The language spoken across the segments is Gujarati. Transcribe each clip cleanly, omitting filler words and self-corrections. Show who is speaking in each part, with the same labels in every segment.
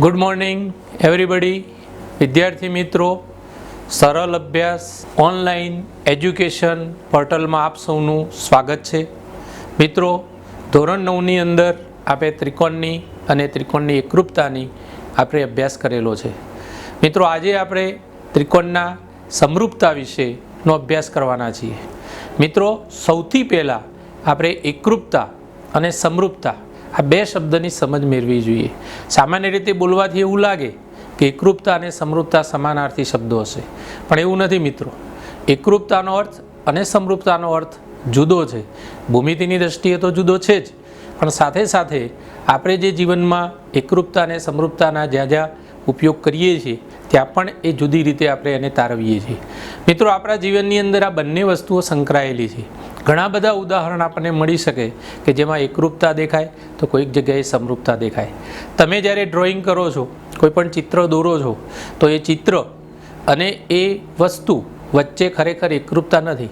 Speaker 1: Good morning everybody. વિદ્યાર્થી મિત્રો, સરળ અભ્યાસ ઓનલાઈન એજ્યુકેશન પોર્ટલમાં આપ સૌનું સ્વાગત છે. મિત્રો, ધોરણ 9ની અંદર આપણે ત્રિકોણની અને ત્રિકોણની એકરૂપતાની આપણે અભ્યાસ કરેલો છે. મિત્રો, આજે આપણે ત્રિકોણના સમરૂપતા વિશેનો અભ્યાસ કરવાના છીએ. મિત્રો, સૌથી પહેલાં આપણે એકરૂપતા અને સમરૂપતા આ બે શબ્દની સમજ મેળવી જોઈએ. સામાન્ય રીતે બોલવાથી એવું લાગે કે એકરૂપતા અને સમરૂપતા સમાનાર્થી શબ્દો હશે, પણ એવું નથી મિત્રો. એકરૂપતાનો અર્થ અને સમરૂપતાનો અર્થ જુદો છે. ભૂમિતિની દ્રષ્ટિએ તો જુદો છે જ, પણ સાથે સાથે આપણે જે જીવનમાં એકરૂપતા અને સમરૂપતાના જ્યાં જ્યાં ઉપયોગ કરીએ છીએ ત્યાં પણ એ જુદી રીતે આપણે એને તારવીએ છીએ. મિત્રો, આપણા જીવનની અંદર આ બંને વસ્તુઓ સંકળાયેલી છે. ઘણા બધા ઉદાહરણ આપણને મળી શકે કે જેમાં એકરૂપતા દેખાય તો કોઈક જગ્યાએ સમરૂપતા દેખાય. તમે જ્યારે ડ્રોઈંગ કરો છો, કોઈ પણ ચિત્ર દોરો છો, તો એ ચિત્ર અને એ વસ્તુ વચ્ચે ખરેખર એકરૂપતા નથી.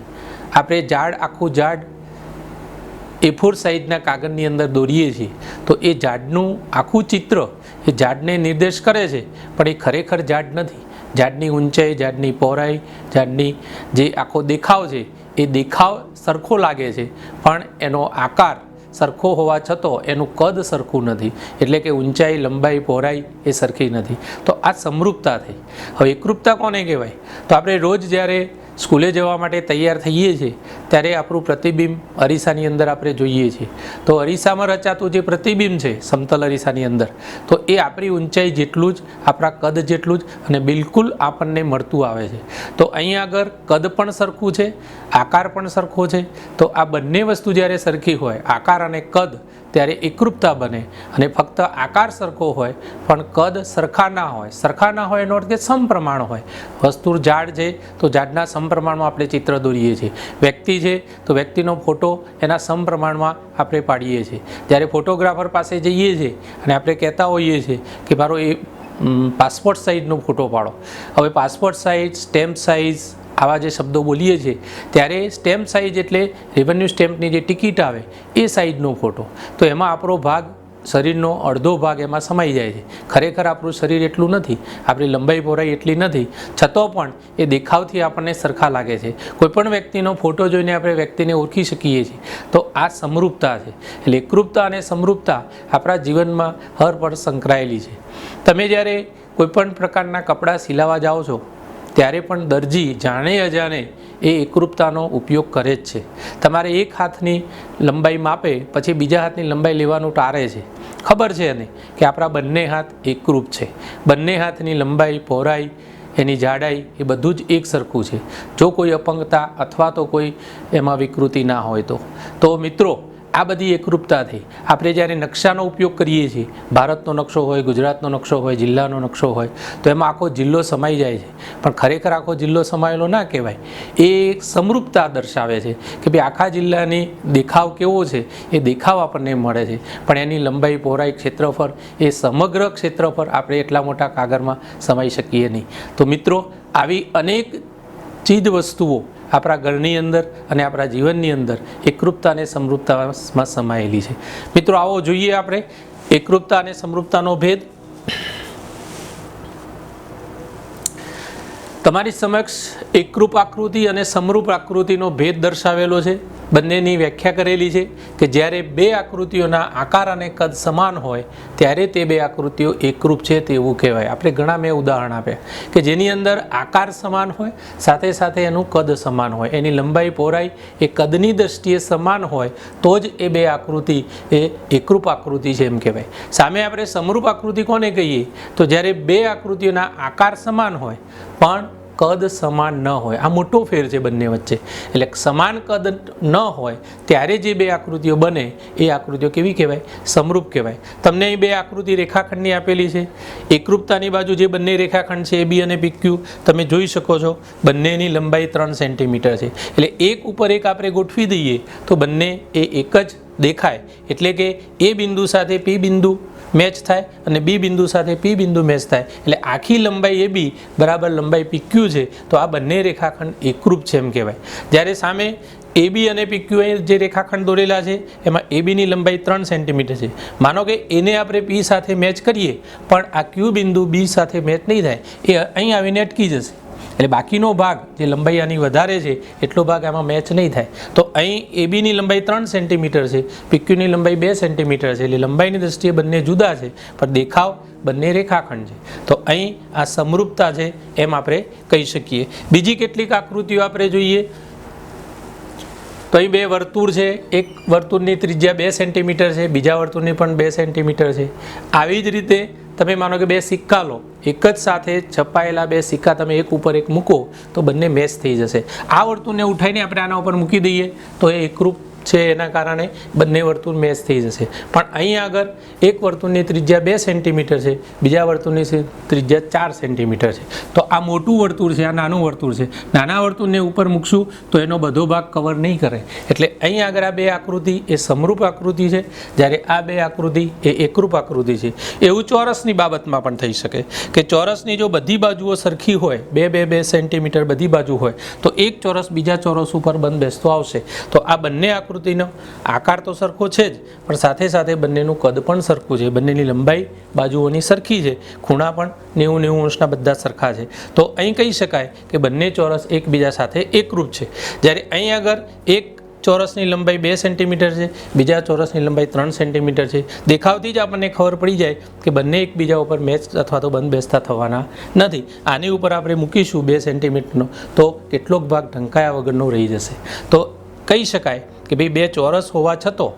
Speaker 1: આપણે આખું ઝાડ A4 સાઇઝના કાગળની અંદર દોરીએ છીએ તો એ ઝાડનું આખું ચિત્ર એ ઝાડને નિર્દેશ કરે છે, પણ એ ખરેખર ઝાડ નથી. ઝાડની ઊંચાઈ, ઝાડની પહોળાઈ, ઝાડની જે આખો દેખાવ છે એ દેખાવ સરખો લાગે છે, પણ એનો આકાર સરખો હોવા છતાં એનું કદ સરખું નથી. એટલે કે ઊંચાઈ, લંબાઈ, પહોળાઈ એ સરખી નથી. તો આ સમરૂપતા થઈ. હવે એકરૂપતા કોને કહેવાય? તો આપણે રોજ જ્યારે સ્કૂલે જવા માટે તૈયાર થઈએ છીએ ત્યારે આપણું પ્રતિબિંબ અરીસાની અંદર આપણે જોઈએ છીએ. તો અરીસામાં રચાતું જે પ્રતિબિંબ છે સમતલ અરીસાની અંદર, તો એ આપણી ઊંચાઈ જેટલું જ, આપણા કદ જેટલું જ અને બિલકુલ આપણને મળતું આવે છે. તો અહીં આગળ કદ પણ સરખું છે, આકાર પણ સરખો છે. તો આ બંને વસ્તુ જ્યારે સરખી હોય, આકાર અને કદ, ત્યારે એકરૂપતા બને. અને ફક્ત આકાર સરખો હોય પણ કદ સરખા ના હોય. સરખા ના હોય એનો અર્થ કે સમપ્રમાણ હોય. વસ્તુ ઝાડ છે તો ઝાડના સમપ્રમાણમાં આપણે ચિત્ર દોરીએ છીએ. વ્યક્તિ છે તો વ્યક્તિનો ફોટો એના સમપ્રમાણમાં આપણે પાડીએ છીએ. જ્યારે ફોટોગ્રાફર પાસે જઈએ છીએ અને આપણે કહેતા હોઈએ છીએ કે મારો એ પાસપોર્ટ સાઇઝનો ફોટો પાડો. હવે પાસપોર્ટ સાઇઝ, સ્ટેમ્પ સાઇઝ આવા જે શબ્દો બોલીએ છીએ ત્યારે સ્ટેમ્પ સાઇઝ એટલે રેવન્યુ સ્ટેમ્પની જે ટિકિટ આવે એ સાઇઝનો ફોટો. તો એમાં આપણો ભાગ, શરીરનો અડધો ભાગ એમાં સમાઈ જાય છે. ખરેખર આપણું શરીર એટલું નથી, આપણી લંબાઈ પહોળાઈ એટલી નથી, છતાં પણ એ દેખાવથી આપણને સરખા લાગે છે. કોઈપણ વ્યક્તિનો ફોટો જોઈને આપણે વ્યક્તિને ઓળખી શકીએ છીએ. તો આ સમરૂપતા છે. એટલે એકરૂપતા અને સમરૂપતા આપણા જીવનમાં હરપળ સંકળાયેલી છે. તમે જ્યારે કોઈપણ પ્રકારના કપડાં સિલાવા જાઓ છો ત્યારે પણ દરજી જાણે અજાણે એ એકરૂપતાનો ઉપયોગ કરે જ છે. તમારે એક હાથની લંબાઈ માપે પછી બીજા હાથની લંબાઈ લેવાનું ટાળે છે. ખબર છે એને કે આપણા બંને હાથ એકરૂપ છે. બંને હાથની લંબાઈ, પહોળાઈ, એની જાડાઈ એ બધું જ એક સરખું છે. જો કોઈ અપંગતા અથવા તો કોઈ એમાં વિકૃતિ ના હોય તો મિત્રો, આ બધી એકરૂપતા થઈ. આપણે જ્યારે નકશાનો ઉપયોગ કરીએ છીએ, ભારતનો નકશો હોય, ગુજરાતનો નકશો હોય, જિલ્લાનો નકશો હોય, તો એમાં આખો જિલ્લો સમાઈ જાય છે. પણ ખરેખર આખો જિલ્લો સમાયેલો ના કહેવાય. એ એક સમરૂપતા દર્શાવે છે કે ભાઈ આખા જિલ્લાની દેખાવ કેવો છે એ દેખાવ આપણને મળે છે, પણ એની લંબાઈ, પહોળાઈ, ક્ષેત્રફળ એ સમગ્ર ક્ષેત્રફળ આપણે એટલા મોટા કાગળમાં સમાઈ શકીએ નહીં. તો મિત્રો, આવી અનેક ચીજ વસ્તુઓ આપણા ઘરની અંદર અને આપણા જીવનની અંદર એકરૂપતા અને સમરૂપતામાં સમાયેલી છે. મિત્રો, આવો જોઈએ આપણે એકરૂપતા અને સમરૂપતાનો ભેદ. તમારી સમક્ષ એકરૂપ આકૃતિ અને સમરૂપ આકૃતિનો ભેદ દર્શાવેલો છે. બંનેની વ્યાખ્યા કરેલી છે કે જ્યારે બે આકૃતિઓના આકાર અને કદ સમાન હોય ત્યારે તે બે આકૃતિઓ એકરૂપ છે તેવું કહેવાય. આપણે ઘણા મેં ઉદાહરણ આપ્યા કે જેની અંદર આકાર સમાન હોય, સાથે સાથે એનું કદ સમાન હોય, એની લંબાઈ, પહોળાઈ એ કદની દ્રષ્ટિએ સમાન હોય તો જ એ બે આકૃતિ એ એકરૂપ આકૃતિ છે એમ કહેવાય. સામે આપણે સમરૂપ આકૃતિ કોને કહીએ? તો જ્યારે બે આકૃતિઓના આકાર સમાન હોય પણ કદ સમાન ન હોય. આ મોટો ફેર છે બંને વચ્ચે. એટલે સમાન કદ ન હોય ત્યારે જે બે આકૃતિઓ બને એ આકૃતિઓ કેવી કહેવાય? સમરૂપ કહેવાય. તમને અહીં બે આકૃતિ રેખાખંડની આપેલી છે. એકરૂપતાની બાજુ જે બંને રેખાખંડ છે AB અને PQ તમે જોઈ શકો છો. બંનેની લંબાઈ 3 સેન્ટીમીટર છે. એટલે એક ઉપર એક આપણે ગોઠવી દઈએ તો બંને એ એક જ દેખાય. એટલે કે એ બિંદુ સાથે P બિંદુ મેચ થાય અને બી બિંદુ સાથે પી બિંદુ મેચ થાય. એટલે આખી લંબાઈ AB બરાબર લંબાઈ PQ છે. તો આ બંને રેખાખંડ એકરૂપ છે એમ કહેવાય. જ્યારે સામે એબી અને પીક્યુ જે રેખાખંડ દોરેલા છે એમાં એબીની લંબાઈ 3 સેન્ટીમીટર છે. માનો કે એને આપણે પી સાથે મેચ કરીએ પણ આ ક્યુ બિંદુ બી સાથે મેચ નહીં થાય, એ અહીં આવીને અટકી જશે. એટલે બાકીનો ભાગ જે લંબાઈ આની વધારે છે એટલો ભાગ આમાં મેચ નહીં થાય. તો અહીં એબીની લંબાઈ 3 સેન્ટીમીટર છે, પીક્યુની લંબાઈ 2 સેન્ટીમીટર છે. એટલે લંબાઈની દ્રષ્ટિએ બંને જુદા છે પણ દેખાવ બંને રેખાખંડ છે. તો અહીં આ સમરૂપતા છે એમ આપણે કહી શકીએ. બીજી કેટલીક આકૃતિઓ આપણે જોઈએ તો અહીં 2 વર્તુળ છે. એક વર્તુળની ત્રિજ્યા 2 સેન્ટીમીટર છે, બીજા વર્તુળની પણ 2 સેન્ટીમીટર છે. આવી જ રીતે તમે માનો કે 2 સિક્કા લો, એક જ સાથે છપાયેલા 2 સિક્કા તમે એક ઉપર એક મૂકો તો બંને મેચ થઈ જશે. આ વર્તુળને ઉઠાવીને આપણે આના ઉપર મૂકી દઈએ તો એ એકરૂપ છે, એના કારણે બંને વર્તુળ મેચ થઈ જશે. પણ અહીં આગળ એક વર્તુળની ત્રિજ્યા 2 સેન્ટીમીટર છે, બીજા વર્તુળની ત્રિજ્યા 4 સેન્ટીમીટર છે. તો આ મોટું વર્તુળ છે, આ નાનું વર્તુળ છે. નાના વર્તુળને ઉપર મૂકશું તો એનો બધો ભાગ કવર નહીં કરે. એટલે અહીં આગળ આ 2 આકૃતિ એ સમરૂપ આકૃતિ છે, જ્યારે આ 2 આકૃતિ એ એકરૂપ આકૃતિ છે. એવું ચોરસની બાબતમાં પણ થઈ શકે કે ચોરસની જો બધી બાજુઓ સરખી હોય, 2 સેન્ટીમીટર બધી બાજુ હોય, તો એક ચોરસ બીજા ચોરસ ઉપર બંધબેસતો આવશે. તો આ બંને આકૃતિનો આકાર તો સરખો છે જ, પણ સાથે સાથે બંનેનું કદ પણ સરખું છે, બંનેની લંબાઈ બાજુઓની સરખી છે, ખૂણા પણ 90-90 અંશના બધા સરખા છે. તો અહીં કહી શકાય કે બંને ચોરસ એકબીજા સાથે એકરૂપ છે. જ્યારે અહીં આગળ એક ચોરસની લંબાઈ 2 સેન્ટીમીટર છે, બીજા ચોરસની લંબાઈ 3 સેન્ટીમીટર છે. દેખાવથી જ આપણને ખબર પડી જાય કે બંને એકબીજા ઉપર મેચ અથવા તો બંધબેસતા થવાના નથી. આની ઉપર આપણે મૂકીશું 2 સેન્ટીમીટરનો તો કેટલોક ભાગ ઢંકાયા વગરનો રહી જશે. તો કહી શકાય કે ભાઈ 2 ચોરસ હોવા છતાં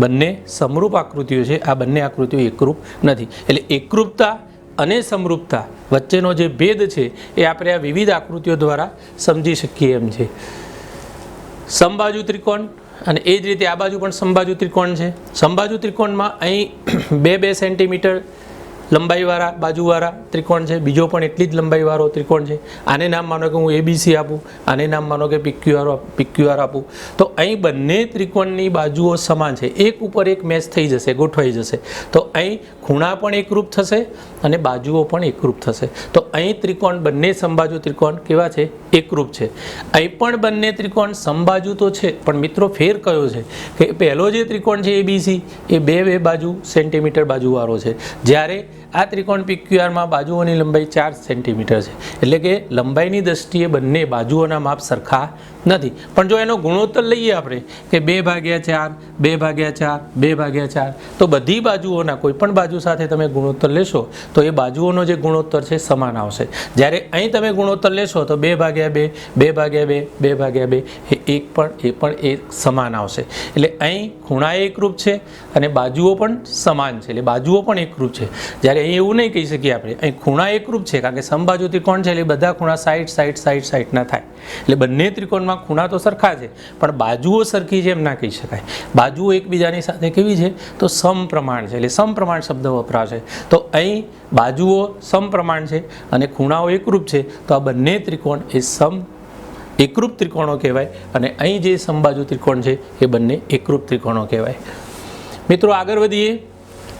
Speaker 1: બંને સમરૂપ આકૃતિઓ છે, આ બંને આકૃતિઓ એકરૂપ નથી. એટલે એકરૂપતા અને સમરૂપતા વચ્ચેનો જે ભેદ છે એ આપણે આ વિવિધ આકૃતિઓ દ્વારા સમજી શકીએ એમ છે. સમબાજુ ત્રિકોણ અને એ જ રીતે આ બાજુ પણ સમબાજુ ત્રિકોણ છે. સમબાજુ ત્રિકોણમાં અહીં 2 સેન્ટીમીટર લંબાઈવાળા બાજુવાળા ત્રિકોણ છે, બીજો પણ એટલી જ લંબાઈવાળો ત્રિકોણ છે. આને નામ માનો કે હું એબીસી આપું, આને નામ માનો કે પીક્યુઆર આપું. તો અહીં બંને ત્રિકોણની બાજુઓ સમાન છે, એક ઉપર એક મેચ થઈ જશે, ગોઠવાઈ જશે. તો અહીં ખૂણા પણ એકરૂપ થશે અને બાજુઓ પણ એકરૂપ થશે. તો અહીં ત્રિકોણ બંને સમબાજુ ત્રિકોણ કેવા છે? એકરૂપ છે. અહીં પણ બંને ત્રિકોણ સમબાજુ તો છે, પણ મિત્રો ફેર કયો છે કે પહેલો જે ત્રિકોણ છે એબીસી એ 2 બાજુ સેન્ટીમીટર બાજુવાળો છે, જ્યારે આ ત્રિકોણ પીક્યુઆરમાં બાજુઓની લંબાઈ 4 સેન્ટીમીટર છે. એટલે કે લંબાઈની દ્રષ્ટિએ બંને બાજુઓના માપ સરખા નથી. પણ જો એનો ગુણોત્તર લઈએ આપણે કે 2/4, 2/4, 2/4, તો બધી બાજુઓના કોઈ પણ બાજુ સાથે તમે ગુણોત્તર લેશો તો એ બાજુઓનો જે ગુણોત્તર છે સમાન આવશે. જ્યારે અહીં તમે ગુણોત્તર લેશો તો 2/2, 2/2, 2/2 એ પણ એક સમાન આવશે. એટલે અહીં ખૂણા એકરૂપ છે અને બાજુઓ પણ સમાન છે, એટલે બાજુઓ પણ એકરૂપ છે. જ્યારે અહીં એવું નહીં કહી શકીએ આપણે, અહીં ખૂણા એકરૂપ છે કારણ કે સમબાજુ ત્રિકોણ છે એટલે બધા ખૂણા 60 ના થાય. એટલે બંને ત્રિકોણમાં ખૂણા તો સરખા છે પણ બાજુઓ સરખી છે એમ ના કહી શકાય. બાજુઓ એકબીજાની સાથે કેવી છે તો સમપ્રમાણ છે, એટલે સમપ્રમાણ શબ્દ વપરાશે. તો અહીં બાજુઓ સમપ્રમાણ છે અને ખૂણાઓ એકરૂપ છે, તો આ બંને ત્રિકોણ એ એકરૂપ ત્રિકોણો કહેવાય. અને અહીં જે સમબાજુ ત્રિકોણ છે એ બંને એકરૂપ ત્રિકોણો કહેવાય. મિત્રો આગળ વધીએ.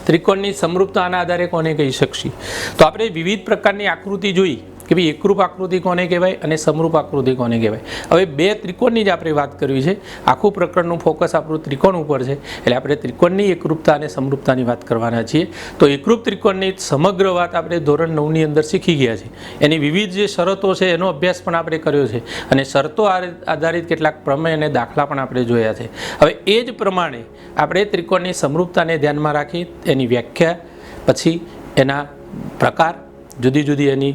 Speaker 1: ત્રિકોણની સમરૂપતાના આધારે કોને કહી શકશી? તો આપણે વિવિધ પ્રકારની આકૃતિ જોઈ કે ભાઈ એકરૂપ આકૃતિ કોને કહેવાય અને સમરૂપ આકૃતિ કોને કહેવાય. હવે 2 ત્રિકોણની જ આપણે વાત કરવી છે. આખું પ્રકરણનું ફોકસ આપણું ત્રિકોણ ઉપર છે, એટલે આપણે ત્રિકોણની એકરૂપતા અને સમરૂપતાની વાત કરવાના છીએ. તો એકરૂપ ત્રિકોણની સમગ્ર વાત આપણે ધોરણ 9ની અંદર શીખી ગયા છે. એની વિવિધ જે શરતો છે એનો અભ્યાસ પણ આપણે કર્યો છે અને શરતો આધારિત કેટલાક પ્રમેય અને દાખલા પણ આપણે જોયા છે. હવે એ જ પ્રમાણે આપણે ત્રિકોણની સમરૂપતાને ધ્યાનમાં રાખી એની વ્યાખ્યા, પછી એના પ્રકાર, જુદી જુદી એની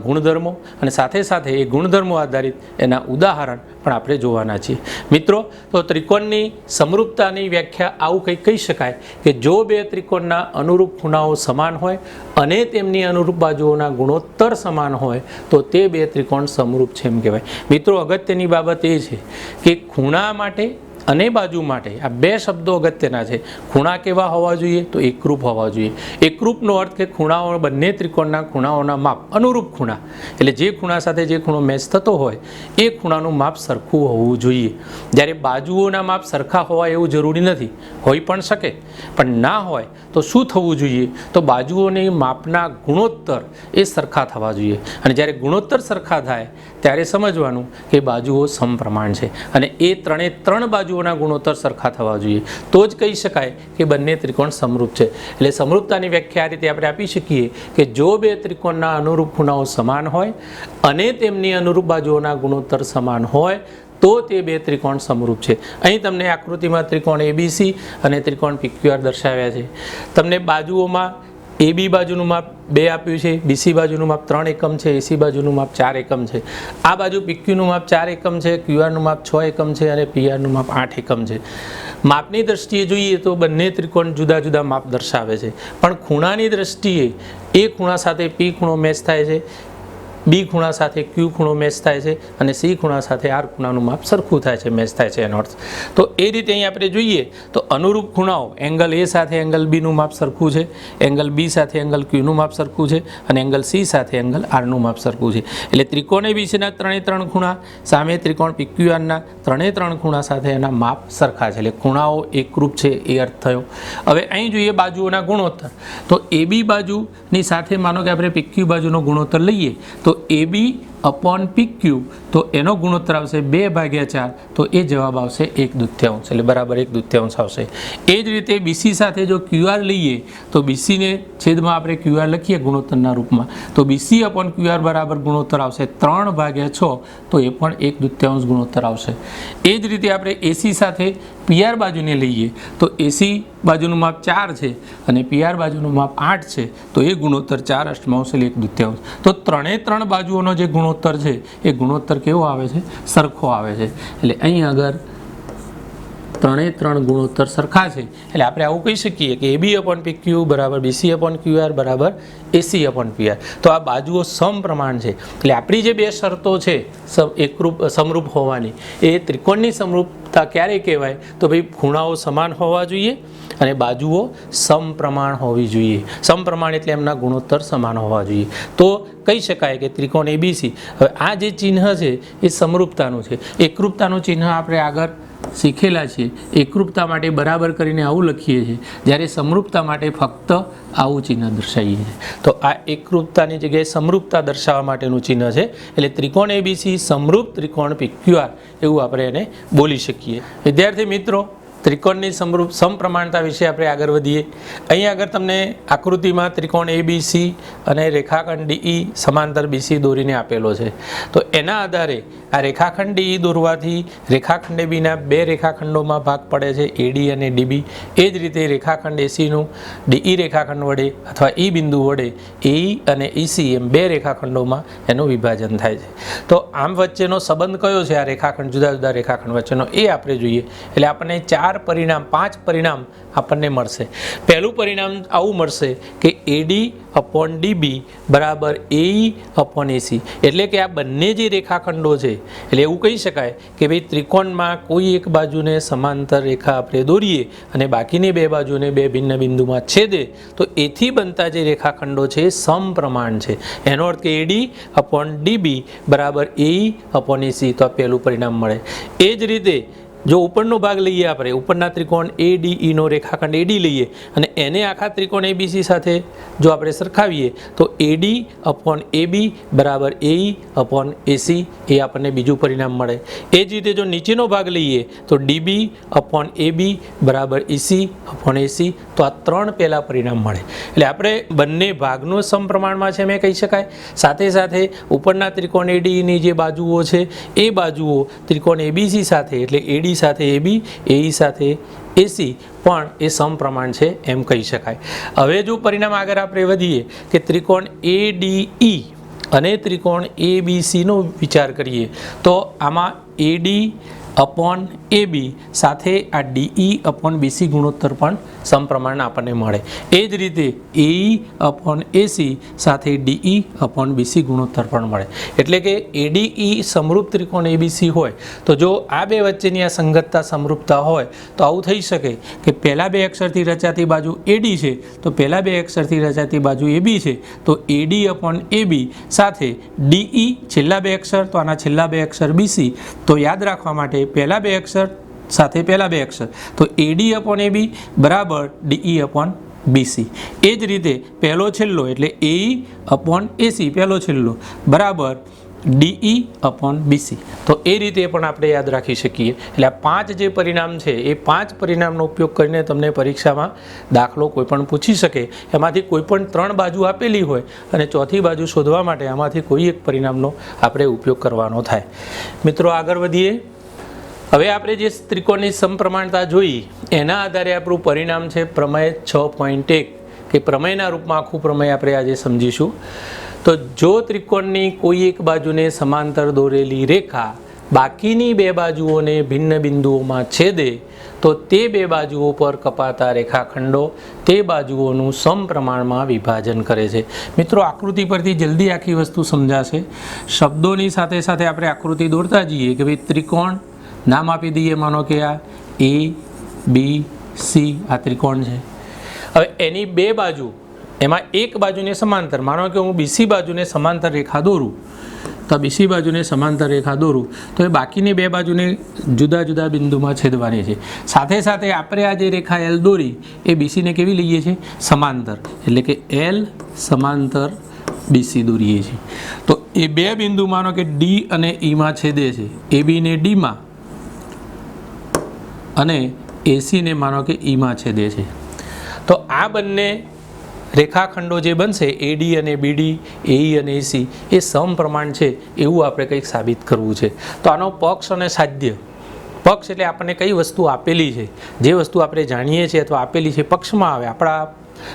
Speaker 1: ગુણધર્મો અને સાથે સાથે એ ગુણધર્મો આધારિત એના ઉદાહરણ પણ આપણે જોવાના છીએ. મિત્રો, તો ત્રિકોણની સમરૂપતાની વ્યાખ્યા આવું કંઈક કહી શકાય કે જો 2 ત્રિકોણના અનુરૂપ ખૂણાઓ સમાન હોય અને તેમની અનુરૂપ બાજુઓના ગુણોત્તર સમાન હોય તો તે 2 ત્રિકોણ સમરૂપ છે એમ કહેવાય. મિત્રો, અગત્યની બાબત એ છે કે ખૂણા માટે અને બાજુ માટે આ 2 શબ્દો અગત્યના છે. ખૂણા કેવા હોવા જોઈએ તો એકરૂપ હોવા જોઈએ. એકરૂપનો અર્થ કે ખૂણાઓ બંને ત્રિકોણના ખૂણાઓના માપ અનુરૂપ ખૂણા, એટલે જે ખૂણા સાથે જે ખૂણો મેચ થતો હોય એ ખૂણાનું માપ સરખું હોવું જોઈએ. જ્યારે બાજુઓના માપ સરખા હોવા એવું જરૂરી નથી, હોઈ પણ શકે, પણ ના હોય તો શું થવું જોઈએ તો બાજુઓની માપના ગુણોત્તર એ સરખા થવા જોઈએ. અને જ્યારે ગુણોત્તર સરખા થાય ત્યારે સમજવાનું કે બાજુઓ સમપ્રમાણ છે. અને એ ત્રણે ત્રણ બાજુઓના ગુણોત્તર સરખા થવા જોઈએ, તો જ કહી શકાય કે બંને ત્રિકોણ સમરૂપ છે. એટલે સમરૂપતાની વ્યાખ્યા આ રીતે આપણે આપી શકીએ કે જો બે ત્રિકોણના અનુરૂપ ખૂણાઓ સમાન હોય અને તેમની અનુરૂપ બાજુઓના ગુણોત્તર સમાન હોય તો તે બે ત્રિકોણ સમરૂપ છે. અહીં તમને આકૃતિમાં ત્રિકોણ ABC અને ત્રિકોણ PQR દર્શાવ્યા છે. તમને બાજુઓમાં AB બાજુનું માપ 2 આપ્યું છે, BC બાજુનું માપ 3 એકમ છે, AC બાજુનું માપ 4 એકમ છે. આ બાજુ PQ નું માપ 4 એકમ છે, QR નું માપ 6 એકમ છે અને PR નું માપ 8 એકમ છે. માપની દ્રષ્ટિએ જોઈએ તો બંને ત્રિકોણ જુદા જુદા માપ દર્શાવે છે, પણ ખૂણાની દ્રષ્ટિએ એ ખૂણા સાથે P ખૂણો મેચ થાય છે, B ખૂણા સાથે Q ખૂણો મેચ થાય છે અને C ખૂણા સાથે R ખૂણાનું માપ સરખું થાય છે, મેચ થાય છે એનો અર્થ. તો એ રીતે અહીં આપણે જોઈએ તો અનુરૂપ ખૂણાઓ એંગલ A સાથે એંગલ B નું માપ સરખું છે, એંગલ B સાથે એંગલ Q નું માપ સરખું છે અને એંગલ C સાથે એંગલ R નું માપ સરખું છે. એટલે ત્રિકોણ ABCના ત્રણે ત્રણ ખૂણા સામે ત્રિકોણ PQRના ત્રણે ત્રણ ખૂણા સાથે એના માપ સરખા છે. એટલે ખૂણાઓ એકરૂપ છે એ અર્થ થયો. હવે અહીં જોઈએ બાજુઓના ગુણોત્તર. તો AB બાજુની સાથે માનો કે આપણે PQ બાજુનો ગુણોત્તર લઈએ તો AB અપોન PQ તો એનો ગુણોત્તર આવશે 2/4, તો એ જવાબ આવશે 1/2, એટલે બરાબર 1/2 આવશે. એ જ રીતે BC સાથે જો QR લઈએ તો BC ને છેદમાં આપણે QR લખીએ ગુણોત્તરના રૂપમાં, તો BC અપોન QR બરાબર ગુણોત્તર આવશે 3/6, તો એ પણ 1/2 ગુણોત્તર આવશે. એ જ રીતે આપણે AC સાથે PR બાજુને લઈએ તો AC બાજુનું માપ 4 છે અને PR બાજુનું માપ 8 છે, તો એ ગુણોત્તર 4/8 1/2. તો ત્રણે ત્રણ બાજુઓનો જે ગુણોત્તર છે એ ગુણોત્તર કેવો આવે છે? સરખો આવે છે. એટલે અહીં આગળ ત્રણે ત્રણ ગુણોત્તર સરખા છે, એટલે આપણે આવું કહી શકીએ કે AB અપોન PQ બરાબર BC અપોન QR બરાબર AC અપોન PR. તો આ બાજુઓ સમપ્રમાણ છે. એટલે આપણી જે બે શરતો છે સમરૂપ હોવાની, એ ત્રિકોણની સમરૂપતા ક્યારે કહેવાય? તો ભાઈ ખૂણાઓ સમાન હોવા જોઈએ અને બાજુઓ સમપ્રમાણ હોવી જોઈએ. સમપ્રમાણ એટલે એમના ગુણોત્તર સમાન હોવા જોઈએ, તો કહી શકાય કે ત્રિકોણ ABC. હવે આ જે ચિહ્ન છે એ સમરૂપતાનું છે. એકરૂપતાનું ચિહ્ન આપણે આગળ શીખેલા છીએ. એકરૂપતા માટે બરાબર કરીને આવું લખીએ છીએ, જ્યારે સમરૂપતા માટે ફક્ત આવું ચિહ્ન દર્શાવીએ છીએ. તો આ એકરૂપતાની જગ્યાએ સમરૂપતા દર્શાવવા માટેનું ચિહ્ન છે. એટલે ત્રિકોણ ABC સમરૂપ ત્રિકોણ PQR એવું આપણે એને બોલી શકીએ. વિદ્યાર્થી મિત્રો, ત્રિકોણની સમપ્રમાણતા વિશે આપણે આગળ વધીએ. અહીં આગળ તમને આકૃતિમાં ત્રિકોણ ABC અને રેખાખંડ DE સમાંતર BC દોરીને આપેલો છે. તો એના આધારે આ રેખાખંડ DE દોરવાથી રેખાખંડ ABના બે રેખાખંડોમાં ભાગ પડે છે, AD અને DB. એ જ રીતે રેખાખંડ ACનું DE રેખાખંડ વડે અથવા E બિંદુ વડે AE અને EC એમ બે રેખાખંડોમાં એનું વિભાજન થાય છે. તો આમ વચ્ચેનો સંબંધ કયો છે આ રેખાખંડ, જુદા જુદા રેખાખંડ વચ્ચેનો, એ આપણે જોઈએ. એટલે આપણને 5 પરિણામ આપણને મળશે. પહેલું પરિણામ આવું મળશે કે AD અપોન DB બરાબર AE અપોન AC. એટલે કે આ બંને જે રેખાખંડો છે, એટલે એવું કહી શકાય કે ભાઈ ત્રિકોણમાં કોઈ એક બાજુને સમાંતર રેખા આપણે દોરીએ અને બાકીની બે બાજુને બે ભિન્ન બિંદુમાં છેદે તો એથી બનતા જે રેખાખંડો છે એ સમપ્રમાણ છે. એનો અર્થ કે AD અપોન DB બરાબર AE અપોન AC. તો આ પહેલું પરિણામ મળે. એ જ રીતે જો ઉપરનો ભાગ લઈએ, આપણે ઉપરના ત્રિકોણ ADE નો રેખાખંડ AD લઈએ અને એને આખા ત્રિકોણ ABC સાથે જો આપણે સરખાવીએ તો AD અપોન AB બરાબર AE અપોન AC, એ આપણને બીજું પરિણામ મળે. એ જ રીતે જો નીચેનો ભાગ લઈએ તો DB અપોન AB બરાબર EC અપોન AC, તો આ ત્રણ પહેલાં પરિણામ મળે. એટલે આપણે બંને ભાગનો સમપ્રમાણમાં છે મેં કહી શકાય. સાથે સાથે ઉપરના ત્રિકોણ ADE ની જે બાજુઓ છે એ બાજુઓ ત્રિકોણ ABC સાથે, એટલે AD સાથે AB, AE સાથે AC પણ એ સમપ્રમાણ છે એમ કહી શકાય. હવે જો પરિણામ આગળ આપણે વધીએ કે ત્રિકોણ ADE અને ત્રિકોણ ABC નો વિચાર કરીએ તો આમાં AD અપોન AB સાથે આ DE અપોન BC ગુણોત્તર પણ સમપ્રમાણ આપણને મળે. એ જ રીતે AE અપોન AC સાથે DE અપોન BC ગુણોત્તર પણ મળે. એટલે કે ADE સમરૂપ ત્રિકોણ ABC હોય તો જો આ બે વચ્ચેની આ સંગતતા સમરૂપતા હોય તો આવું થઈ શકે કે પહેલા બે અક્ષરથી રચાતી બાજુ AD છે તો પહેલા બે અક્ષરથી રચાતી બાજુ AB છે, તો AD અપોન AB સાથે DE છેલ્લા બે અક્ષર, તો આના છેલ્લા બે અક્ષર BC. તો યાદ રાખવા માટે પહેલા બે અક્ષર સાથે પહેલા બે અક્ષર, તો AD અપોન AB બરાબર DE અપોન BC. એ જ રીતે પહેલો છેલ્લો એટલે AE અપોન AC પહેલો છેલ્લો બરાબર DE અપોન BC. તો એ રીતે પણ આપણે યાદ રાખી શકીએ. એટલે આ 5 જે પરિણામ છે એ 5 પરિણામનો ઉપયોગ કરીને તમને પરીક્ષામાં દાખલો કોઈ પણ પૂછી શકે. એમાંથી કોઈ પણ 3 બાજુ આપેલી હોય અને ચોથી બાજુ શોધવા માટે આમાંથી કોઈ એક પરિણામનો આપણે ઉપયોગ કરવાનો થાય. મિત્રો આગળ વધીએ. હવે આપણે જે ત્રિકોણની સમપ્રમાણતા જોઈ એના આધારે આપણું પરિણામ છે પ્રમેય 6.1 કે પ્રમેયના રૂપમાં આખું પ્રમેય આપણે આજે સમજીશું. તો જો ત્રિકોણની કોઈ એક બાજુને સમાંતર દોરેલી રેખા બાકીની 2 બાજુઓને ભિન્ન બિંદુઓમાં છેદે તો તે 2 બાજુઓ પર કપાતા રેખાખંડો તે બાજુઓનું સમપ્રમાણમાં વિભાજન કરે છે. મિત્રો આકૃતિ પરથી જલ્દી આખી વસ્તુ સમજાશે. શબ્દોની સાથે સાથે આપણે આકૃતિ દોરતા જઈએ કે ભાઈ ત્રિકોણ નામ આપી દઈએ. માનો કે આ ABC આ ત્રિકોણ છે. હવે એની 2 બાજુ એમાં એક બાજુને સમાંતર, માનો કે હું BC બાજુને સમાંતર રેખા દોરું તો BC બાજુને સમાંતર રેખા દોરું તો એ બાકીની 2 બાજુને જુદા જુદા બિંદુમાં છેદવાની છે. સાથે સાથે આપણે આ જે રેખા L દોરી એ BCને કેવી લઈએ છીએ? સમાંતર. એટલે કે L સમાંતર BC દોરીએ છીએ. તો એ 2 બિંદુ માનો કે D અને E માં છેદે છે. AB ને D માં અને AC ને માનો કે E માં છેદે છે. તો આ બંને રેખાખંડો જે બનશે AD અને BD, AE અને AC એ સમપ્રમાણ છે એવું આપણે કંઈક સાબિત કરવું છે. તો આનો પક્ષ અને સાધ્ય. પક્ષ એટલે આપણને કઈ વસ્તુ આપેલી છે, જે વસ્તુ આપણે જાણીએ છીએ અથવા આપેલી છે પક્ષમાં આવે,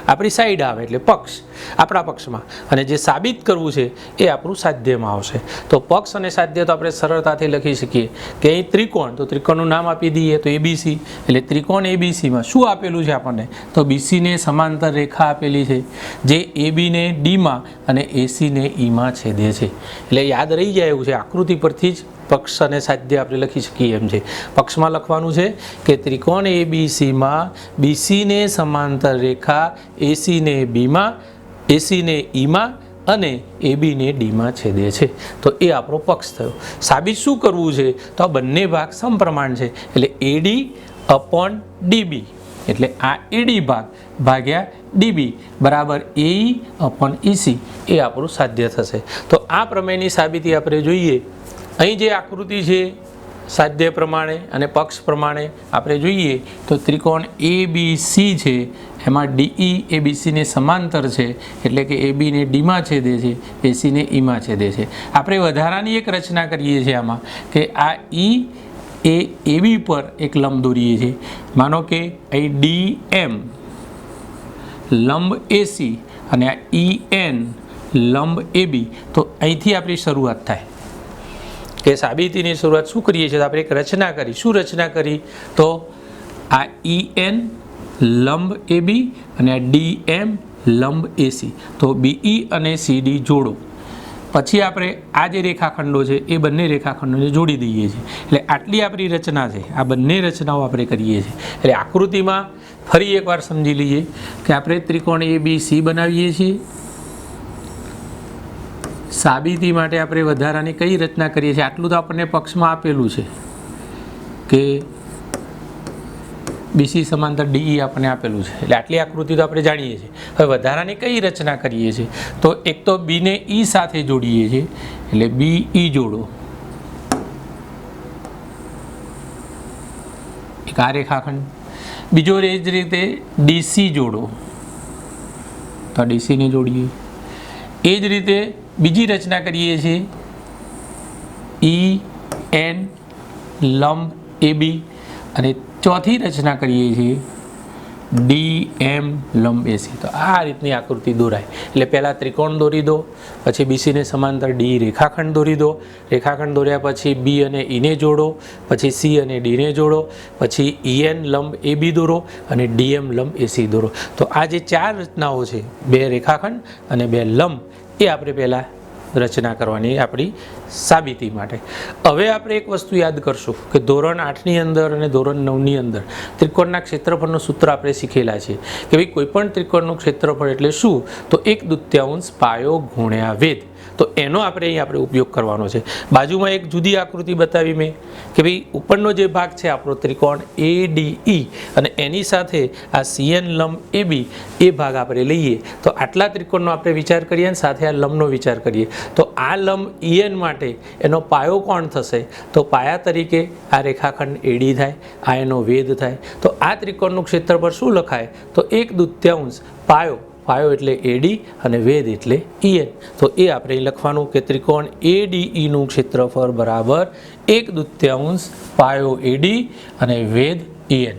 Speaker 1: આપણી સાઈડ આવે એટલે પક્ષ આપણા પક્ષમાં, અને જે સાબિત કરવું છે એ આપણું સાધ્યમાં આવશે. તો પક્ષ અને સાધ્ય તો આપણે સરળતાથી લખી શકીએ કે અહીં ત્રિકોણ, તો ત્રિકોણનું નામ આપી દઈએ તો ABC. એટલે ત્રિકોણ ABCમાં શું આપેલું છે આપણને? તો BC ને સમાંતર રેખા આપેલી છે જે AB ને D માં અને AC ને E માં છેદે છે. એટલે યાદ રહી જાય એવું છે. આકૃતિ પરથી જ પક્ષ અને સાધ્ય આપણે લખી શકીએ એમ છે. પક્ષમાં લખવાનું છે કે ત્રિકોણ ABCમાં BC ને સમાંતર રેખા AC ને B માં, AC ને E માં અને AB ને D માં છેદે છે. તો એ આપણો પક્ષ થયો. સાબિત શું કરવું છે? તો આ બંને ભાગ સમપ્રમાણ છે. એટલે AD અપોન DB, એટલે આ AD ભાગ ભાગ્યા DB બરાબર AE અપોન EC એ આપણું સાધ્ય થશે. તો આ પ્રમેયની સાબિતી આપણે જોઈએ. અહીં જે આકૃતિ છે સાધ્ય પ્રમાણે અને પક્ષ પ્રમાણે આપણે જોઈએ તો ત્રિકોણ ABC છે એમાં DE એ BC ને સમાંતર છે. એટલે કે AB ને D માં છેદે છે, AC ને E માં છેદે છે. આપણે વધારાની એક રચના કરીએ છીએ આમાં કે આ E એ AB પર એક લંબ દોરીએ છીએ. માનો કે અહીં DM લંબ AC અને આ EN લંબ AB. તો અહીંથી આપણી શરૂઆત થાય કે સાબિતીની શરૂઆત શું કરીએ છીએ? આપણે એક રચના કરી. શું રચના કરી? તો આ EN લંબ AB અને આ DM લંબ AC. તો BE અને CD જોડો. પછી આપણે આ જે રેખાખંડો છે એ બંને રેખાખંડોને જોડી દઈએ છીએ. એટલે આટલી આપણી રચના છે. આ બંને રચનાઓ આપણે કરીએ છીએ. એટલે આકૃતિમાં ફરી એકવાર સમજી લઈએ કે આપણે ત્રિકોણ ABC બનાવીએ છીએ. સાબિતી માટે આપણે વધારાની કઈ રચના કરીએ છીએ? આટલું તો આપણને પક્ષમાં આપેલું છે કે BC સમાંતર DE આપણને આપેલું છે. એટલે આટલી આકૃતિ તો આપણે જાણીએ છીએ. હવે વધારાની કઈ રચના કરીએ છીએ? તો એક તો B ને E સાથે જોડીએ છીએ. એટલે BE જોડો. એક આ રેખાખંડ. બીજો એ જ રીતે DC જોડો. તો DC ને જોડીએ. એ જ રીતે બીજી રચના કરીએ છીએ EN લંબ AB અને ચોથી રચના કરીએ છીએ DM લંબ AC. તો આ રીતની આકૃતિ દોરાય. એટલે પહેલાં ત્રિકોણ દોરી દો, પછી BC ને સમાંતર DE રેખાખંડ દોરી દો. રેખાખંડ દોર્યા પછી B અને E ને જોડો, પછી C અને D ને જોડો, પછી EN લંબ AB દોરો અને DM લંબ AC દોરો. તો આ જે 4 રચનાઓ છે, 2 રેખાખંડ અને 2 લંબ, એ આપણે પહેલાં રચના કરવાની આપણી સાબિતી માટે. હવે આપણે એક વસ્તુ યાદ કરશું કે ધોરણ 8ની અંદર અને ધોરણ 9ની અંદર ત્રિકોણના ક્ષેત્રફળનું સૂત્ર આપણે શીખેલા છે કે ભાઈ કોઈ પણ ત્રિકોણનું ક્ષેત્રફળ એટલે શું? તો 1/2 પાયો ગુણ્યા વેધ. તો એનો આપણે ઉપયોગ કરવાનો છે. બાજુમાં એક જુદી આકૃતિ બતાવી મેં કે ભાઈ ઉપરનો જે ભાગ છે આપણો ત્રિકોણ ADE અને એની સાથે આ CN લંબ AB એ ભાગ આપણે લઈએ તો આટલા ત્રિકોણનો આપણે વિચાર કરીએ અને સાથે આ લંબનો વિચાર કરીએ તો આ લંબ EN માટે એનો પાયો કોણ થશે? તો પાયા તરીકે આ રેખાખંડ AD થાય, આ એનો વેધ થાય. તો આ ત્રિકોણનું ક્ષેત્રફળ શું લખાય? તો 1/2 પાયો, પાયો એટલે AD અને વેધ એટલે EN. તો એ આપણે લખવાનું કે ત્રિકોણ ADE નું ક્ષેત્રફળ બરાબર 1/2 પાયો AD અને વેધ EN.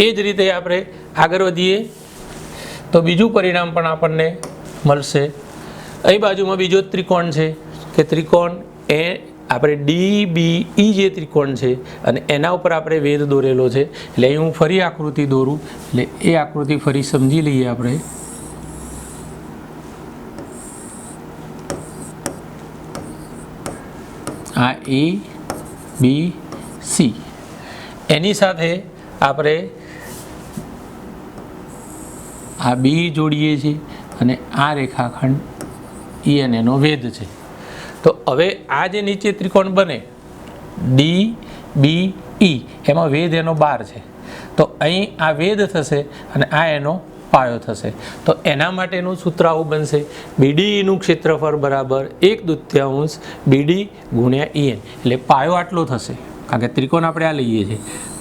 Speaker 1: એ જ રીતે આપણે આગળ વધીએ તો બીજું પરિણામ પણ આપણને મળશે. અહીં બાજુમાં બીજો ત્રિકોણ છે કે ત્રિકોણ આપણે DBE જે ત્રિકોણ છે અને એના ઉપર આપણે વેધ દોરેલો છે. એટલે અહીં હું ફરી આકૃતિ દોરું એટલે એ આકૃતિ ફરી સમજી લઈએ આપણે. આ ABC એની સાથે આપણે આ B જોડીએ છીએ અને આ રેખાખંડ EN એનો વેધ છે. તો હવે આ જે નીચે ત્રિકોણ બને DBE એમાં વેધ એનો 12 છે. તો અહીં આ વેધ થશે અને આ એનો પાયો થશે. તો એના માટેનું સૂત્ર આવું બનશે BDE નું ક્ષેત્રફળ બરાબર 1/2 BD ગુણ્યા EN. એટલે પાયો આટલો થશે કારણ કે ત્રિકોણ આપણે આ લઈએ છીએ,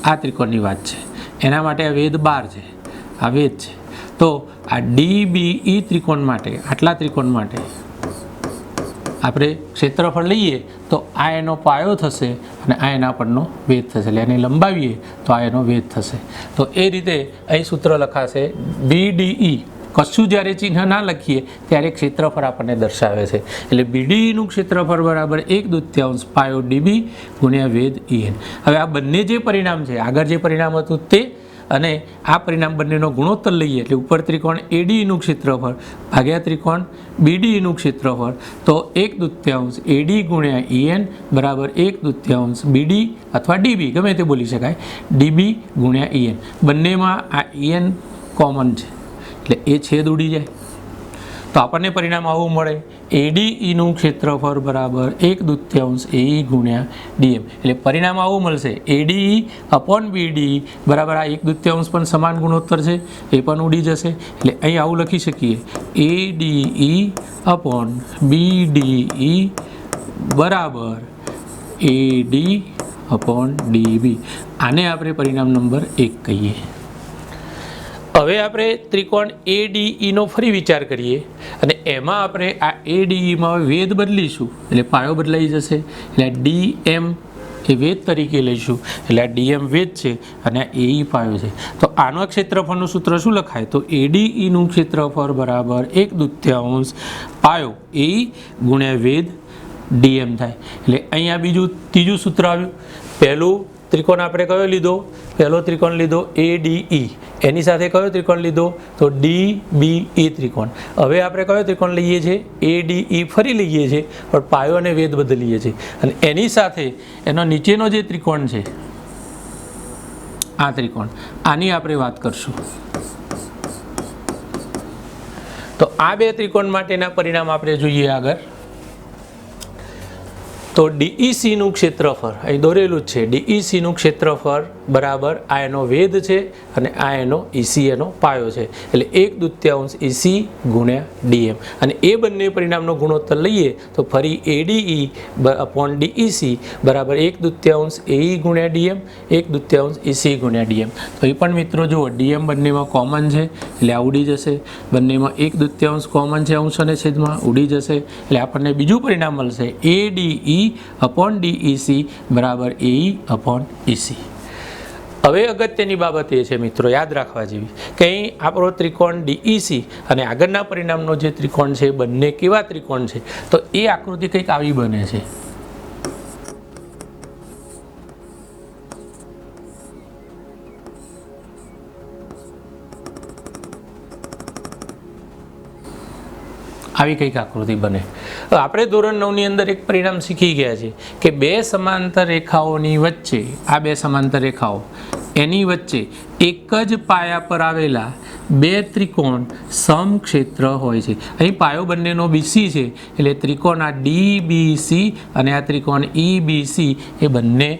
Speaker 1: આ ત્રિકોણની વાત છે. એના માટે આ વેધ 12 છે, આ વેધ છે. તો આ DBE ત્રિકોણ માટે, આટલા ત્રિકોણ માટે આપણે ક્ષેત્રફળ લઈએ તો આ એનો પાયો થશે અને આ એના પરનો વેધ થશે. એટલે એને લંબાવીએ તો આ એનો વેધ થશે. તો એ રીતે અહીં સૂત્ર લખાશે BDE. કશું જ્યારે ચિહ્ન ના લખીએ ત્યારે ક્ષેત્રફળ આપણને દર્શાવે છે. એટલે BDE નું ક્ષેત્રફળ બરાબર 1/2 પાયો DB ગુણ્યા વેધ EN. હવે આ બંને જે પરિણામ છે, આગળ જે પરિણામ હતું તે અને આ પરિણામ બંનેનો ગુણોત્તર લઈએ એટલે ઉપર ત્રિકોણ ADE નું ક્ષેત્રફળ ભાગ્યા ત્રિકોણ BDE નું ક્ષેત્રફળ. તો 1/2 AD ગુણ્યા EN બરાબર 1/2 BD અથવા DB ગમે તે બોલી શકાય, DB ગુણ્યા EN. બંનેમાં આ EN કોમન છે એટલે એ છેદ ઉડી જાય. તો આપણને પરિણામ આવું મળે ADE નું ક્ષેત્રફળ બરાબર 1/2 AE ગુણ્યા DM. એટલે પરિણામ આવું મળશે ADE અપોન BDE બરાબર આ 1/2 પણ સમાન ગુણોત્તર છે, એ પણ ઉડી જશે. એટલે અહીં આવું લખી શકીએ ADE અપોન BDE બરાબર AD અપોન DB. આને આપણે પરિણામ નંબર 1 કહીએ. હવે આપણે ત્રિકોણ ADE નો ફરી વિચાર કરીએ અને એમાં આપણે આ ADEમાં વેધ બદલીશું એટલે પાયો બદલાઈ જશે. એટલે DM એ વેધ તરીકે લઈશું. એટલે આ DM વેધ છે અને આ AE પાયો છે. તો આનો ક્ષેત્રફળનું સૂત્ર શું લખાય? તો ADE નું ક્ષેત્રફળ બરાબર 1/2 પાયો AE ગુણ્યા વેધ DM થાય. એટલે અહીંયા ત્રીજું સૂત્ર આવ્યું. પહેલું ત્રિકોણ આપણે કયો લીધો? પહેલો ત્રિકોણ લીધો ADE. એની સાથે કયો ત્રિકોણ લીધો? તો DBE ત્રિકોણ. હવે આપણે કયો ત્રિકોણ લઈએ છીએ? ADE ફરી લઈએ છીએ પણ પાયો અને વેધ બદલીએ છીએ. અને એની સાથે એનો નીચેનો જે ત્રિકોણ છે આ ત્રિકોણ, આની આપણે વાત કરશું. તો આ બે ત્રિકોણ માટેના પરિણામ આપણે જોઈએ આગળ. તો DEC નું ક્ષેત્રફળ અહીં દોરેલું જ છે. DEC નું ક્ષેત્રફળ બરાબર આ એનો વેધ છે અને આ એનો EC એનો પાયો છે. એટલે 1/2 EC ગુણ્યા DM. અને એ બંને પરિણામનો ગુણોત્તર લઈએ તો ફરી ADE અપોન DEC બરાબર 1/2 AE ગુણ્યા DM, 1/2 EC ગુણ્યા DM. તો એ પણ મિત્રો જુઓ DM બંનેમાં કોમન છે એટલે આ ઉડી જશે. બંનેમાં 1/2 કોમન છે અંશ અને છેદમાં, ઉડી જશે. એટલે આપણને બીજું પરિણામ મળશે ADE અપોન DEC બરાબર AE અપોન EC. હવે અગત્યની બાબત એ છે મિત્રો, યાદ રાખવા જેવી કે અહીં આપણો ત્રિકોણ DEC અને આગળના પરિણામનો જે ત્રિકોણ છે બંને કેવા ત્રિકોણ છે? તો એ આકૃતિ કંઈક આવી બને છે. આવી કંઈક આકૃતિ બને. આપણે ધોરણ 9ની અંદર એક પરિણામ શીખી ગયા છે કે બે સમાંતર રેખાઓની વચ્ચે, આ બે સમાંતર રેખાઓ એની વચ્ચે એક જ પાયા પર આવેલા બે ત્રિકોણ સમક્ષેત્ર હોય છે. અહીં પાયો બંનેનો BC છે એટલે ત્રિકોણ આ DBC અને આ ત્રિકોણ EBC એ બંને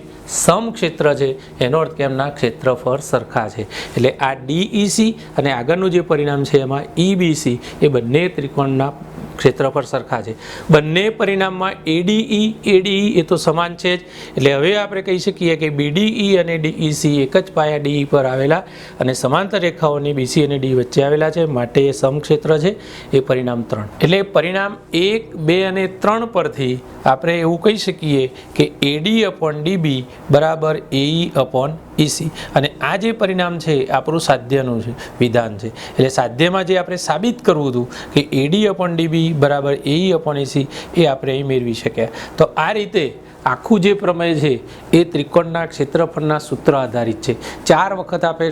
Speaker 1: સમક્ષેત્ર છે. એનો અર્થ કે એમના ક્ષેત્રફળ સરખા છે. એટલે આ DEC અને આગળનું જે પરિણામ છે એમાં EBC એ બંને ત્રિકોણના ક્ષેત્રફળ સરખા છે. બંને પરિણામમાં ADE એ તો સમાન છે જ. એટલે હવે આપણે કહી શકીએ કે BDE અને DEC એક જ પાયા DE પર આવેલા અને સમાંતર રેખાઓની BC અને D વચ્ચે આવેલા છે, માટે એ સમક્ષેત્ર છે. એ પરિણામ 3. એટલે પરિણામ 1, 2 અને 3 પરથી આપણે એવું કહી શકીએ કે AD/DB બરાબર AE/EC. અને આ જે પરિણામ છે આપણું સાધ્યનું છે, વિધાન છે. એટલે સાધ્યમાં જે આપણે સાબિત કરવું હતું કે AD/DB બરાબર AE/EC એ આપણે અહીં મેળવી શક્યા. તો આ રીતે આખું જે પ્રમેય છે એ ત્રિકોણના ક્ષેત્રફળના સૂત્ર આધારિત છે. 4 વખત આપણે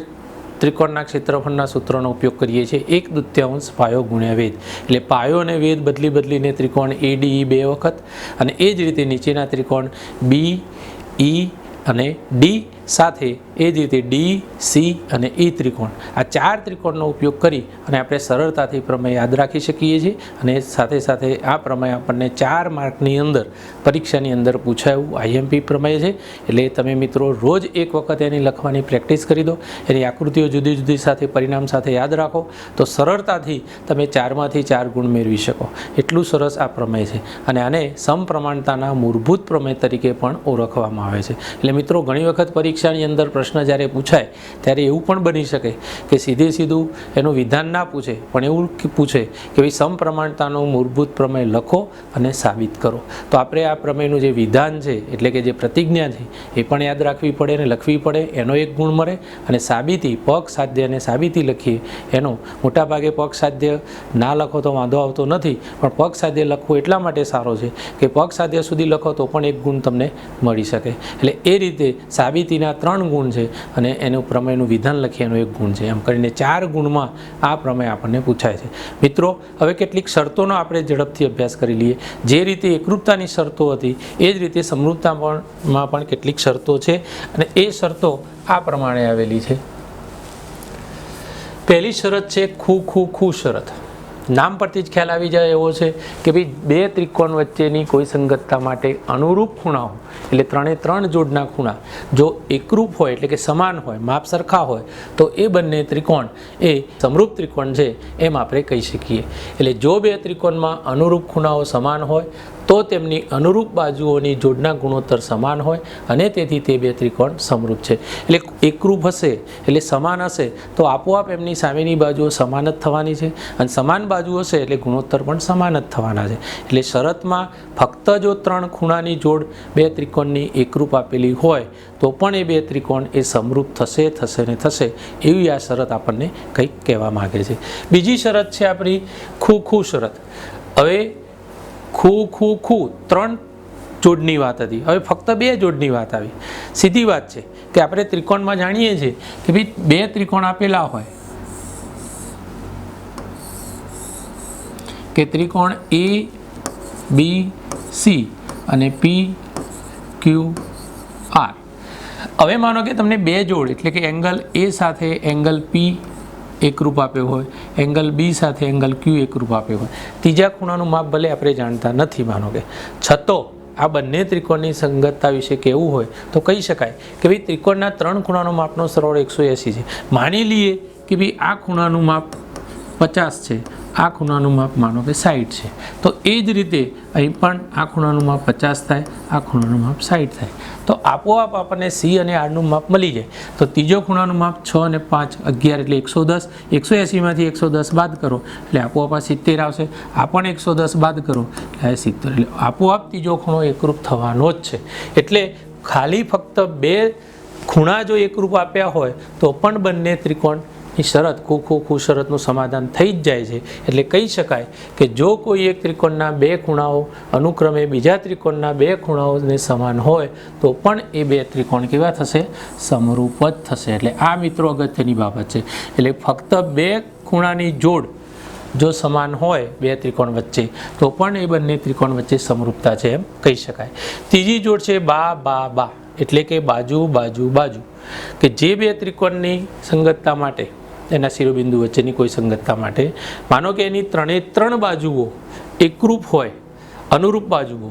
Speaker 1: ત્રિકોણના ક્ષેત્રફળના સૂત્રનો ઉપયોગ કરીએ છીએ. 1/2 પાયો ગુણ્યા વેધ. એટલે પાયો અને વેધ બદલીને ત્રિકોણ ADE 2 વખત અને એ જ રીતે નીચેના ત્રિકોણ BE અને D સાથે એ જ રીતે D, C અને E ત્રિકોણ, આ 4 ત્રિકોણનો ઉપયોગ કરી અને આપણે સરળતાથી પ્રમેય યાદ રાખી શકીએ છીએ. અને સાથે સાથે આ પ્રમેય આપણને 4 માર્કની અંદર પરીક્ષાની અંદર પૂછાયું IMP પ્રમેય છે. એટલે તમે મિત્રો રોજ એક વખત એની લખવાની પ્રેક્ટિસ કરી દો, એની આકૃતિઓ જુદી જુદી સાથે પરિણામ સાથે યાદ રાખો તો સરળતાથી તમે 4માંથી 4 ગુણ મેળવી શકો. એટલું સરસ આ પ્રમેય છે અને આને સમપ્રમાણતાના મૂળભૂત પ્રમેય તરીકે પણ ઓળખવામાં આવે છે. એટલે મિત્રો ઘણી વખત પરીક્ષાની અંદર પ્રશ્ન જ્યારે પૂછાય ત્યારે એવું પણ બની શકે કે સીધું એનું વિધાન ના પૂછે, પણ એવું પૂછે કે ભાઈ સમપ્રમાણતાનો મૂળભૂત પ્રમેય લખો અને સાબિત કરો. તો આપણે આ પ્રમેયનું જે વિધાન છે એટલે કે જે પ્રતિજ્ઞા છે એ પણ યાદ રાખવી પડે અને લખવી પડે, એનો 1 ગુણ મળે. અને સાબિતી, પગ સાધ્ય અને સાબિતી લખીએ એનો મોટાભાગે પગ સાધ્ય ના લખો તો વાંધો આવતો નથી, પણ પગ સાધ્ય લખવું એટલા માટે સારો છે કે પગ સાધ્ય સુધી લખો તો પણ 1 ગુણ તમને મળી શકે. એટલે એ રીતે સાબિતીના 3 ગુણ છે અને એનું પ્રમેયનું વિધાન લખીએ એનો 1 ગુણ છે. એમ કરીને 4 ગુણમાં આ પ્રમેય આપણને પૂછાય છે. મિત્રો હવે કેટલીક શરતોનો આપણે ઝડપથી અભ્યાસ કરી લઈએ. જે રીતે એકરૂપતાની શરતો હતી એ જ રીતે સમરૂપતામાં પણ કેટલીક શરતો છે અને એ શરતો આ પ્રમાણે આવેલી છે. પહેલી શરત છે ખૂ શરત. નામ પરથી જ ખ્યાલ આવી જાય એવો છે કે ભાઈ 2 ત્રિકોણ વચ્ચેની કોઈ સંગતતા માટે અનુરૂપ ખૂણાઓ એટલે 3 જોડના ખૂણા જો એકરૂપ હોય એટલે કે સમાન હોય, માપ સરખા હોય તો એ બંને ત્રિકોણ એ સમરૂપ ત્રિકોણ છે એમ આપણે કહી શકીએ. એટલે જો 2 ત્રિકોણમાં અનુરૂપ ખૂણાઓ સમાન હોય તો તેમની અનુરૂપ બાજુઓની જોડના ગુણોત્તર સમાન હોય અને તેથી તે 2 ત્રિકોણ સમરૂપ છે. એટલે એકરૂપ હશે એટલે સમાન હશે તો આપોઆપ એમની સામેની બાજુઓ સમાન જ થવાની છે અને સમાન બાજુ હશે એટલે ગુણોત્તર પણ સમાન જ થવાના છે. એટલે શરતમાં ફક્ત જો 3 ખૂણાની જોડ 2 ત્રિકોણની એકરૂપ આપેલી હોય તો પણ એ 2 ત્રિકોણ એ સમરૂપ થશે ને થશે એવી આ શરત આપણને કંઈક કહેવા માગે છે. બીજી શરત છે આપણી ખૂ શરત. હવે ખૂ 3 જોડની વાત હતી, હવે ફક્ત 2 જોડની વાત આવી. સીધી વાત છે કે આપણે ત્રિકોણમાં જાણીએ છીએ કે ભાઈ 2 ત્રિકોણ આપેલા હોય કે ત્રિકોણ ABC અને PQR. હવે માનો કે તમને 2 જોડ એટલે કે એંગલ A સાથે એંગલ P એકરૂપ આપ્યો હોય, એંગલ B સાથે એંગલ Q એકરૂપ આપ્યો હોય. ત્રીજા ખૂણાનું માપ ભલે આપણે જાણતા નથી માનો કે, છતો આ બંને ત્રિકોણની સંગતતા વિશે કહેવું હોય તો કહી શકાય કે ભાઈ ત્રિકોણના 3 ખૂણાનો માપનો સરવાળો 180 છે. માની લઈએ કે ભાઈ આ ખૂણાનું માપ 50 છે, આ ખૂણાનું માપ માનો કે 60 છે, તો એ જ રીતે અહીં પણ આ ખૂણાનું માપ 50 થાય, આ ખૂણાનું માપ 60 થાય. તો આપોઆપ આપણને C અને R નું માપ મળી જાય. તો ત્રીજો ખૂણાનું માપ 6 અને 5 11 એટલે 110. 180માંથી 110 બાદ કરો એટલે આપોઆપ 70 આવશે. આ પણ 110 બાદ કરો એટલે 70. એટલે આપોઆપ ત્રીજો ખૂણો એકરૂપ થવાનો જ છે. એટલે ખાલી ફક્ત 2 ખૂણા જો એકરૂપ આપ્યા હોય તો પણ બંને ત્રિકોણની શરત ખૂ શરતનું સમાધાન થઈ જ જાય છે. એટલે કહી શકાય કે જો કોઈ એક ત્રિકોણના 2 ખૂણાઓ અનુક્રમે બીજા ત્રિકોણના 2 ખૂણાઓને સમાન હોય તો પણ એ 2 ત્રિકોણ કેવા થશે? સમરૂપ જ થશે. એટલે આ મિત્રો અગત્યની બાબત છે. એટલે ફક્ત 2 ખૂણાની જોડ જો સમાન હોય 2 ત્રિકોણ વચ્ચે તો પણ એ બંને ત્રિકોણ વચ્ચે સમરૂપતા છે એમ કહી શકાય. ત્રીજી જોડ છે બા. એટલે કે બાજુ બાજુ બાજુ, કે જે બે ત્રિકોણની સંગતતા માટે, એના શિરોબિંદુ વચ્ચેની કોઈ સંગતતા માટે માનો કે એની ત્રણે ત્રણ બાજુઓ એકરૂપ હોય, અનુરૂપ બાજુઓ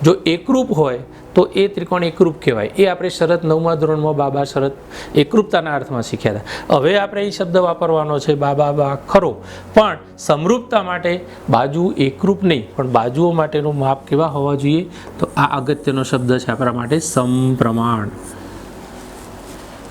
Speaker 1: જો એકરૂપ હોય તો એ ત્રિકોણ એકરૂપ કહેવાય. એ આપણે શરત 9મા ધોરણમાં બાબા શરત એકરૂપતાના અર્થમાં શીખ્યા હતા. હવે આપણે એ શબ્દ વાપરવાનો છે બા ખરો, પણ સમરૂપતા માટે બાજુ એકરૂપ નહીં, પણ બાજુઓ માટેનું માપ કેવા હોવા જોઈએ? તો આ અગત્યનો શબ્દ છે આપણા માટે, સમપ્રમાણ.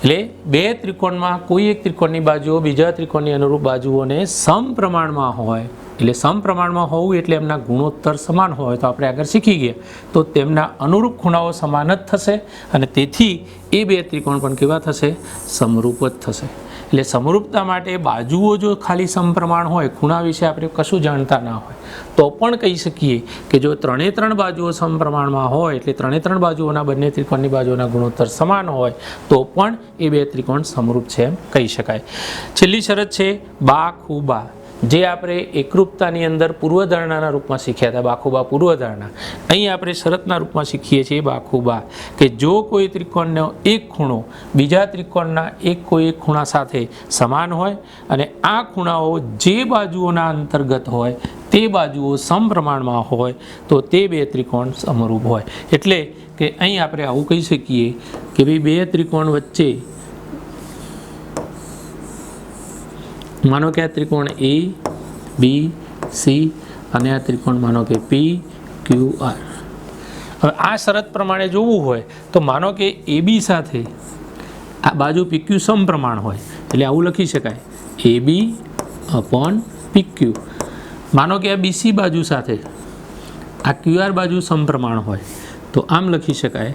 Speaker 1: એટલે બે ત્રિકોણમાં કોઈ એક ત્રિકોણની બાજુઓ બીજા ત્રિકોણની અનુરૂપ બાજુઓને સમપ્રમાણમાં હોય, એટલે સમપ્રમાણમાં હોવું એટલે એમના ગુણોત્તર સમાન હોય. તો આપણે આગળ શીખી ગયા તો તેમના અનુરૂપ ખૂણાઓ સમાન જ થશે અને તેથી એ બે ત્રિકોણ પણ કેવા થશે? સમરૂપ જ થશે. એટલે સમરૂપતા માટે બાજુઓ જો ખાલી સમપ્રમાણ હોય, ખૂણા વિશે આપણે કશું જાણતા ના હોય, તો પણ કહી શકીએ કે જો ત્રણે ત્રણ બાજુઓ સમપ્રમાણમાં હોય, એટલે ત્રણે ત્રણ બાજુઓના બંને ત્રિકોણની બાજુઓના ગુણોત્તર સમાન હોય, તો પણ એ બે ત્રિકોણ સમરૂપ છે એમ કહી શકાય. છેલ્લી શરત છે બાખુબા, જે આપણે એકરૂપતાની અંદર પૂર્વધારણાના રૂપમાં શીખ્યા હતા. બાખુબા પૂર્વધારણા અહીં આપણે શરતના રૂપમાં શીખીએ છીએ બાખુબા, કે જો કોઈ ત્રિકોણનો એક ખૂણો બીજા ત્રિકોણના કોઈ એક ખૂણા સાથે સમાન હોય અને આ ખૂણાઓ જે બાજુઓના અંતર્ગત હોય તે બાજુઓ સમપ્રમાણમાં હોય તો તે બે ત્રિકોણ સમરૂપ હોય. એટલે કે અહીં આપણે આવું કહી શકીએ કે ભાઈ બે ત્રિકોણ વચ્ચે માનો કે આ ત્રિકોણ એ બી સી અને આ ત્રિકોણ માનો કે પી ક્યુ આર. હવે આ શરત પ્રમાણે જોવું હોય તો માનો કે એ બી સાથે આ બાજુ પી ક્યુ સમપ્રમાણ હોય, એટલે આવું લખી શકાય એ બી અપોન પી ક્યુ. માનો કે આ બીસી બાજુ સાથે આ ક્યુ આર બાજુ સમપ્રમાણ હોય તો આમ લખી શકાય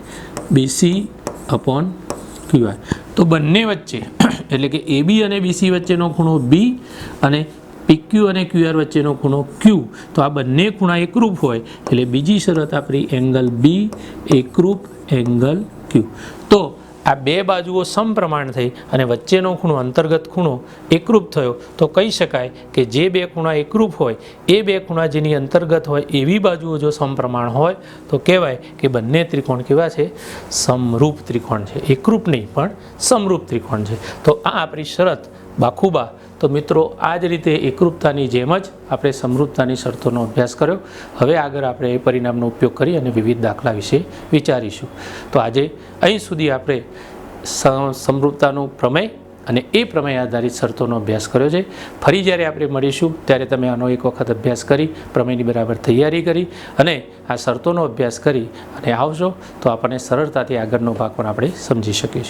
Speaker 1: બીસી અપોન ક્યુ આર. તો બંને વચ્ચે એટલે કે એ બી અને બીસી વચ્ચેનો ખૂણો બી અને પીક્યુ અને ક્યુઆર વચ્ચેનો ખૂણો ક્યુ, તો આ બંને ખૂણા એકરૂપ હોય એટલે બીજી શરત આપણી એંગલ બી એકરૂપ એંગલ ક્યુ. તો આ બે બાજુઓ સમપ્રમાણ થઈ અને વચ્ચેનો ખૂણો અંતર્ગત ખૂણો એકરૂપ થયો તો કહી શકાય કે જે બે ખૂણા એકરૂપ હોય એ બે ખૂણા જેની અંતર્ગત હોય એવી બાજુઓ જો સમપ્રમાણ હોય તો કહેવાય કે બંને ત્રિકોણ કેવા છે? સમરૂપ ત્રિકોણ છે. એકરૂપ નહીં પણ સમરૂપ ત્રિકોણ છે. તો આ આપણી શરત બાખુબા. તો મિત્રો આ જ રીતે એકરૂપતાની જેમ જ આપણે સમરૂપતાની શરતોનો અભ્યાસ કર્યો. હવે આગળ આપણે એ પરિણામનો ઉપયોગ કરી અને વિવિધ દાખલા વિશે વિચારીશું. તો આજે અહીં સુધી આપણે સમરૂપતાનું પ્રમેય અને એ પ્રમેય આધારિત શરતોનો અભ્યાસ કર્યો છે. ફરી જ્યારે આપણે મળીશું ત્યારે તમે આનો એક વખત અભ્યાસ કરી પ્રમેયની બરાબર તૈયારી કરી અને આ શરતોનો અભ્યાસ કરી અને આવશો તો આપણને સરળતાથી આગળનો ભાગ પણ આપણે સમજી શકીશું.